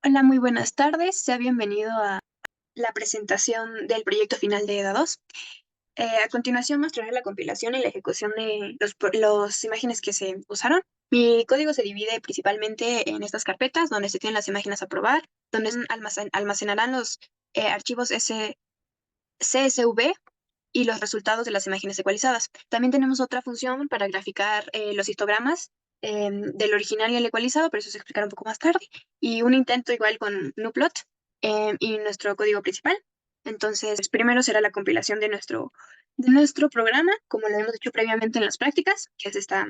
Hola, muy buenas tardes. Sea bienvenido a la presentación del proyecto final de EDA 2. A continuación mostraré la compilación y la ejecución de los imágenes que se usaron. Mi código se divide principalmente en estas carpetas donde se tienen las imágenes a probar, donde almacenarán los archivos CSV y los resultados de las imágenes ecualizadas. También tenemos otra función para graficar los histogramas del original y el ecualizado, pero eso se explicará un poco más tarde. Y un intento igual con nuplot y nuestro código principal. Entonces, primero será la compilación de nuestro programa, como lo hemos hecho previamente en las prácticas, que es esta,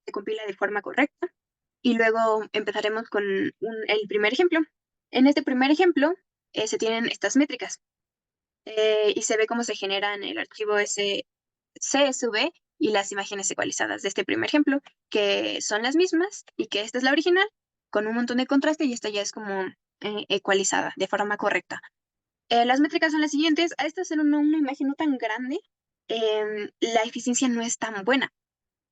se compila de forma correcta. Y luego empezaremos con el primer ejemplo. En este primer ejemplo se tienen estas métricas y se ve cómo se generan el archivo CSV y las imágenes ecualizadas de este primer ejemplo, que son las mismas y que esta es la original, con un montón de contraste y esta ya es como ecualizada de forma correcta. Las métricas son las siguientes. A esta ser una imagen no tan grande, la eficiencia no es tan buena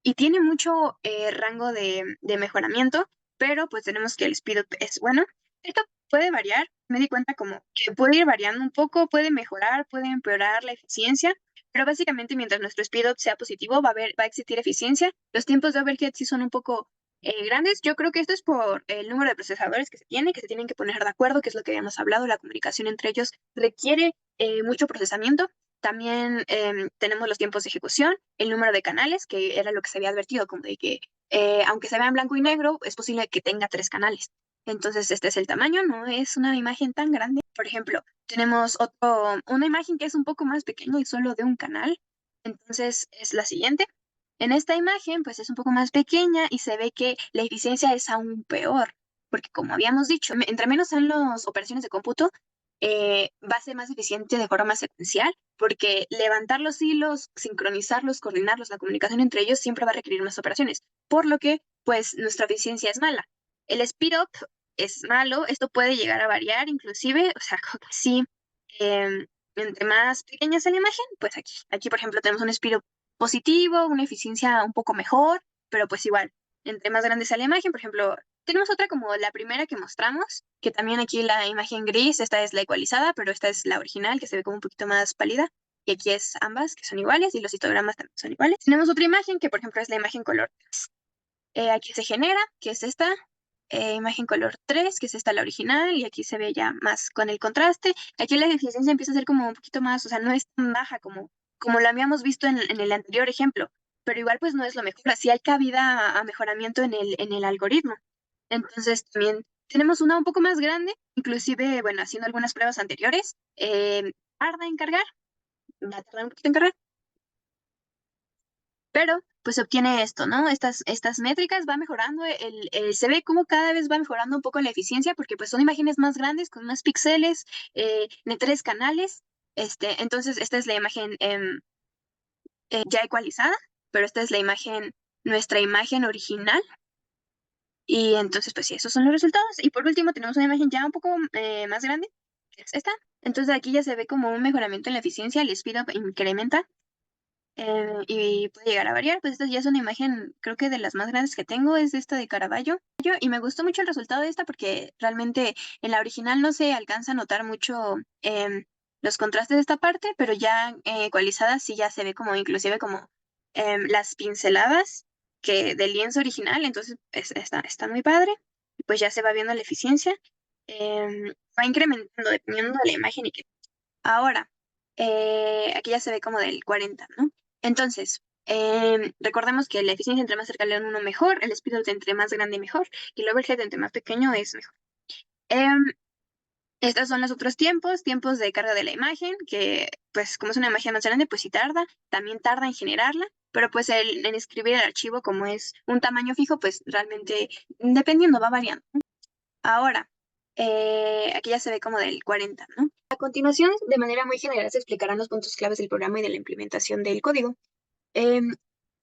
y tiene mucho rango de mejoramiento, pero pues tenemos que el speedup es bueno. Esto puede variar, me di cuenta como que puede ir variando un poco, puede mejorar, puede empeorar la eficiencia, pero básicamente mientras nuestro speedup sea positivo va a existir eficiencia. Los tiempos de overhead sí son un poco grandes. Yo creo que esto es por el número de procesadores que se tienen que poner de acuerdo, que es lo que habíamos hablado, la comunicación entre ellos requiere mucho procesamiento. También tenemos los tiempos de ejecución, el número de canales, que era lo que se había advertido, como de que aunque se vea en blanco y negro, es posible que tenga 3 canales. Entonces, este es el tamaño, no es una imagen tan grande. Por ejemplo, tenemos una imagen que es un poco más pequeña y solo de un canal. Entonces, es la siguiente. En esta imagen, pues es un poco más pequeña y se ve que la eficiencia es aún peor, porque como habíamos dicho, entre menos sean las operaciones de cómputo, va a ser más eficiente de forma secuencial, porque levantar los hilos, sincronizarlos, coordinarlos, la comunicación entre ellos siempre va a requerir más operaciones, por lo que, pues, nuestra eficiencia es mala. El speed up es malo, esto puede llegar a variar inclusive, o sea, como que sí, entre más pequeña sea la imagen, pues aquí por ejemplo tenemos un speed up positivo, una eficiencia un poco mejor, pero pues igual, entre más grande sea la imagen, por ejemplo, tenemos otra como la primera que mostramos, que también aquí la imagen gris, esta es la ecualizada, pero esta es la original, que se ve como un poquito más pálida. Y aquí es ambas, que son iguales, y los histogramas también son iguales. Tenemos otra imagen, que por ejemplo es la imagen color 3. Aquí se genera, que es esta, imagen color 3, que es esta la original, y aquí se ve ya más con el contraste. Aquí la eficiencia empieza a ser como un poquito más, o sea, no es tan baja como la habíamos visto en el anterior ejemplo, pero igual pues no es lo mejor. Así hay cabida a mejoramiento en el algoritmo. Entonces también tenemos una un poco más grande, inclusive, bueno, haciendo algunas pruebas anteriores, tarda en cargar, va a tardar un poquito en cargar, pero pues se obtiene esto, ¿no? Estas métricas va mejorando, se ve como cada vez va mejorando un poco la eficiencia, porque pues son imágenes más grandes, con más píxeles, de 3 canales. Entonces, esta es la imagen ya ecualizada, pero esta es la imagen, nuestra imagen original. Y entonces, pues sí, esos son los resultados. Y por último, tenemos una imagen ya un poco más grande, que es esta. Entonces aquí ya se ve como un mejoramiento en la eficiencia, el speed up incrementa y puede llegar a variar. Pues esta ya es una imagen, creo que de las más grandes que tengo, es esta de Caravaggio. Y me gustó mucho el resultado de esta porque realmente en la original no se alcanza a notar mucho los contrastes de esta parte, pero ya ecualizada sí ya se ve como inclusive como las pinceladas del lienzo original, entonces está muy padre. Pues ya se va viendo la eficiencia. Va incrementando dependiendo de la imagen y que ahora, aquí ya se ve como del 40, ¿no? Entonces, recordemos que la eficiencia entre más cercana al 1 mejor, el speed entre más grande mejor, y el overhead entre más pequeño es mejor. Em, Estos son los otros tiempos de carga de la imagen, que pues como es una imagen más grande, pues sí tarda, también tarda en generarla, pero pues en escribir el archivo como es un tamaño fijo, pues realmente dependiendo va variando. Ahora, aquí ya se ve como del 40, ¿no? A continuación, de manera muy general, se explicarán los puntos claves del programa y de la implementación del código. Em,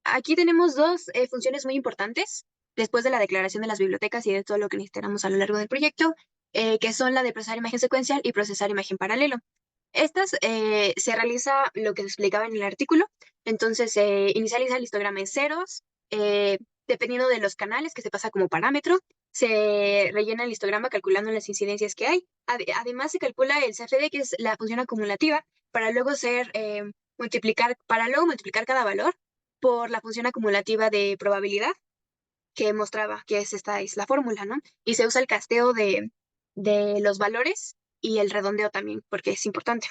Aquí tenemos dos funciones muy importantes, después de la declaración de las bibliotecas y de todo lo que necesitamos a lo largo del proyecto, que son la de procesar imagen secuencial y procesar imagen paralelo. Estas se realiza lo que se explicaba en el artículo, entonces se inicializa el histograma en ceros, dependiendo de los canales que se pasa como parámetro, se rellena el histograma calculando las incidencias que hay. Además, se calcula el CFD, que es la función acumulativa, para luego multiplicar cada valor por la función acumulativa de probabilidad que mostraba, que esta es la fórmula, ¿no? Y se usa el casteo de los valores y el redondeo también, porque es importante.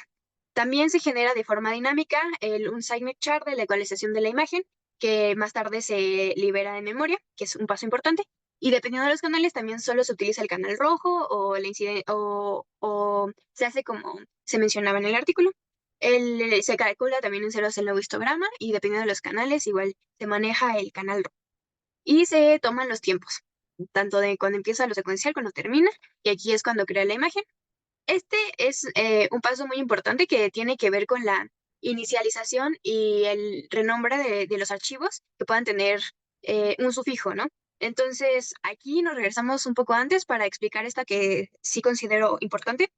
También se genera de forma dinámica un signage chart de la ecualización de la imagen, que más tarde se libera de memoria, que es un paso importante. Y dependiendo de los canales, también solo se utiliza el canal rojo o se hace como se mencionaba en el artículo. Se calcula también en ceros el nuevo histograma y dependiendo de los canales, igual se maneja el canal rojo. Y se toman los tiempos, tanto de cuando empieza lo secuencial, cuando termina, y aquí es cuando crea la imagen. Este es un paso muy importante que tiene que ver con la inicialización y el renombre de los archivos que puedan tener un sufijo, ¿no? Entonces, aquí nos regresamos un poco antes para explicar esta que sí considero importante.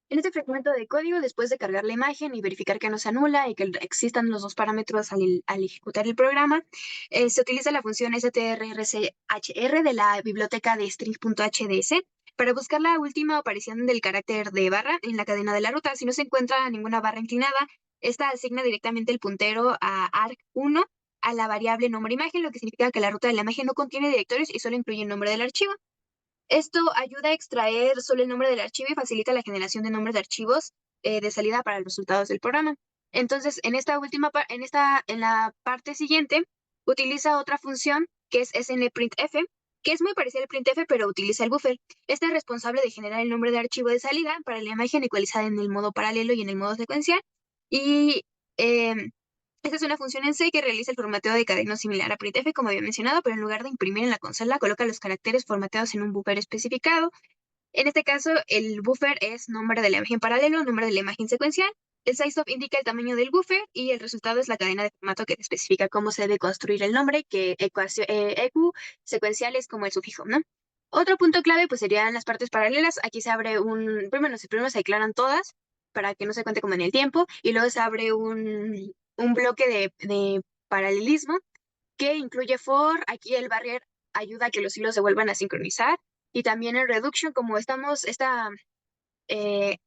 En este fragmento de código, después de cargar la imagen y verificar que no se anula y que existan los dos parámetros al ejecutar el programa, se utiliza la función strrchr de la biblioteca de string.hds para buscar la última aparición del carácter de barra en la cadena de la ruta. Si no se encuentra ninguna barra inclinada, esta asigna directamente el puntero a arg1 a la variable nombre imagen, lo que significa que la ruta de la imagen no contiene directorios y solo incluye el nombre del archivo. Esto ayuda a extraer solo el nombre del archivo y facilita la generación de nombres de archivos de salida para los resultados del programa. Entonces, en la parte siguiente, utiliza otra función que es snprintf, que es muy parecida al printf, pero utiliza el buffer. Este es responsable de generar el nombre de archivo de salida para la imagen ecualizada en el modo paralelo y en el modo secuencial. Y esta es una función en C que realiza el formateo de cadeno similar a printf, como había mencionado, pero en lugar de imprimir en la consola, coloca los caracteres formateados en un buffer especificado. En este caso, el buffer es nombre de la imagen paralelo, nombre de la imagen secuencial. El sizeof indica el tamaño del buffer y el resultado es la cadena de formato que especifica cómo se debe construir el nombre, que eq secuencial es como el sufijo, ¿no? Otro punto clave pues serían las partes paralelas. Aquí se abre primero se declaran todas para que no se cuente como en el tiempo y luego se abre un bloque de paralelismo que incluye for. Aquí el barrier ayuda a que los hilos se vuelvan a sincronizar. Y también el reduction, eh,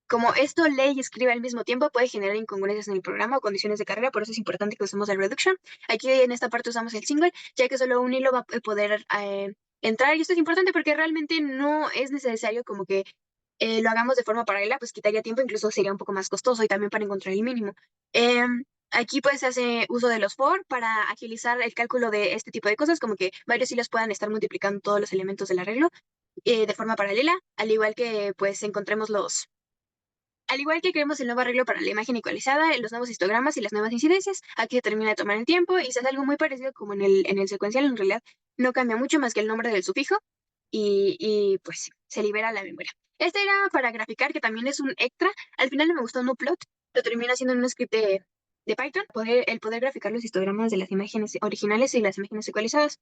como esto lee y escribe al mismo tiempo, puede generar incongruencias en el programa o condiciones de carga, por eso es importante que usemos el reduction. Aquí en esta parte usamos el single, ya que solo un hilo va a poder entrar. Y esto es importante porque realmente no es necesario como que lo hagamos de forma paralela, pues quitaría tiempo, incluso sería un poco más costoso y también para encontrar el mínimo. Aquí pues se hace uso de los for para agilizar el cálculo de este tipo de cosas, como que varios hilos puedan estar multiplicando todos los elementos del arreglo de forma paralela, al igual que pues al igual que creemos el nuevo arreglo para la imagen ecualizada, los nuevos histogramas y las nuevas incidencias, aquí se termina de tomar el tiempo y se hace algo muy parecido como en el secuencial, en realidad no cambia mucho más que el nombre del sufijo pues se libera la memoria. Este era para graficar, que también es un extra. Al final no me gustó NuPlot, lo termina haciendo en un script de Python, el poder graficar los histogramas de las imágenes originales y las imágenes ecualizadas.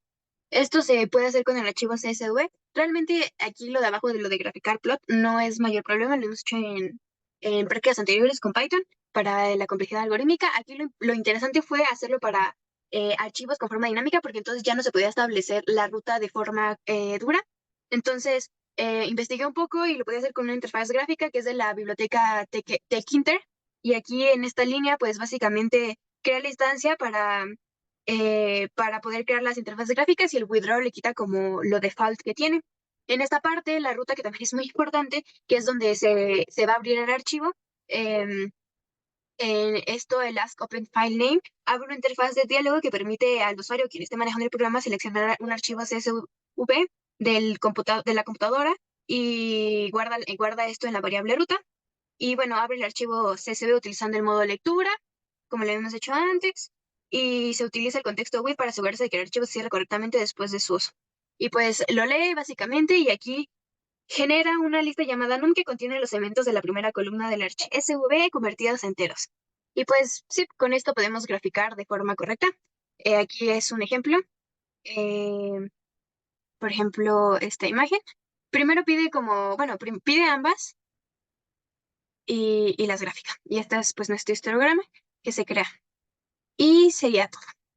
Esto se puede hacer con el archivo CSV. Realmente aquí lo de abajo de lo de graficar plot no es mayor problema, lo hemos hecho en prácticas anteriores con Python para la complejidad algorítmica. Aquí lo interesante fue hacerlo para archivos con forma dinámica porque entonces ya no se podía establecer la ruta de forma dura. Entonces investigué un poco y lo podía hacer con una interfaz gráfica que es de la biblioteca Tkinter. Y aquí en esta línea pues básicamente crea la instancia para poder crear las interfaces gráficas y el withdraw le quita como lo default que tiene. En esta parte, la ruta, que también es muy importante, que es donde se va a abrir el archivo, en esto, el Ask Open File Name, abre una interfaz de diálogo que permite al usuario, quien esté manejando el programa, seleccionar un archivo CSV de la computadora y guarda esto en la variable ruta. Y bueno, abre el archivo CSV utilizando el modo lectura, como lo habíamos hecho antes, y se utiliza el contexto with para asegurarse de que el archivo se cierre correctamente después de su uso. Y pues lo lee básicamente y aquí genera una lista llamada num que contiene los elementos de la primera columna del archivo SV convertidos a enteros. Y pues sí, con esto podemos graficar de forma correcta. Aquí es un ejemplo. Eh, por ejemplo, esta imagen. Primero pide pide ambas y las gráficas. Y este es pues nuestro histograma que se crea. Y sería todo.